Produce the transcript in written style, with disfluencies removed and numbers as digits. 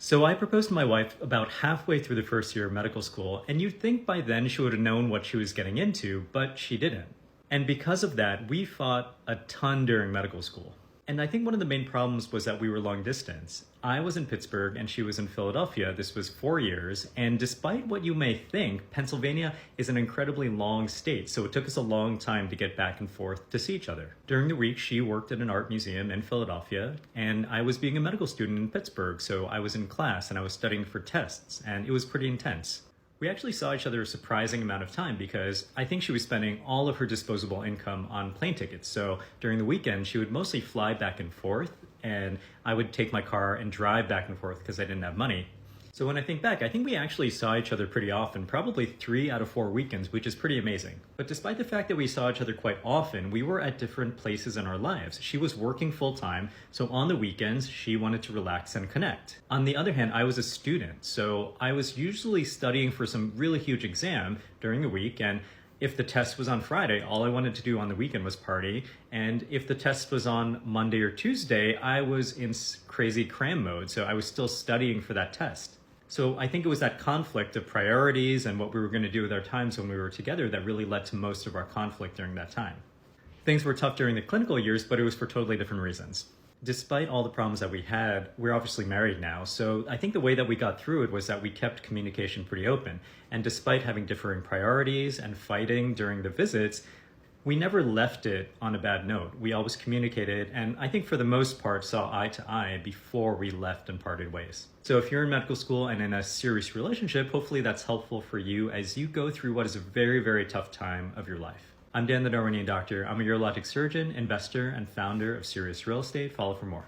So I proposed to my wife about halfway through the first year of medical school, and you'd think by then she would have known what she was getting into, but she didn't. And because of that, we fought a ton during medical school. And I think one of the main problems was that we were long distance. I was in Pittsburgh and she was in Philadelphia. This was 4 years. And despite what you may think, Pennsylvania is an incredibly long state. So it took us a long time to get back and forth to see each other. During the week, she worked at an art museum in Philadelphia and I was being a medical student in Pittsburgh. So I was in class and I was studying for tests and it was pretty intense. We actually saw each other a surprising amount of time because I think she was spending all of her disposable income on plane tickets. So during the weekend, she would mostly fly back and forth, and I would take my car and drive back and forth because I didn't have money. So when I think back, I think we actually saw each other pretty often, probably 3 out of 4 weekends, which is pretty amazing. But despite the fact that we saw each other quite often, we were at different places in our lives. She was working full time, so on the weekends, she wanted to relax and connect. On the other hand, I was a student, so I was usually studying for some really huge exam during the week, and if the test was on Friday, all I wanted to do on the weekend was party. And if the test was on Monday or Tuesday, I was in crazy cram mode, so I was still studying for that test. So I think it was that conflict of priorities and what we were going to do with our times when we were together that really led to most of our conflict during that time. Things were tough during the clinical years, but it was for totally different reasons. Despite all the problems that we had, we're obviously married now. So I think the way that we got through it was that we kept communication pretty open. And despite having differing priorities and fighting during the visits, we never left it on a bad note. We always communicated, and I think for the most part saw eye to eye before we left and parted ways. So if you're in medical school and in a serious relationship, hopefully that's helpful for you as you go through what is a very, very tough time of your life. I'm Dan the Darwinian Doctor. I'm a urologic surgeon, investor, and founder of Sirius Real Estate. Follow for more.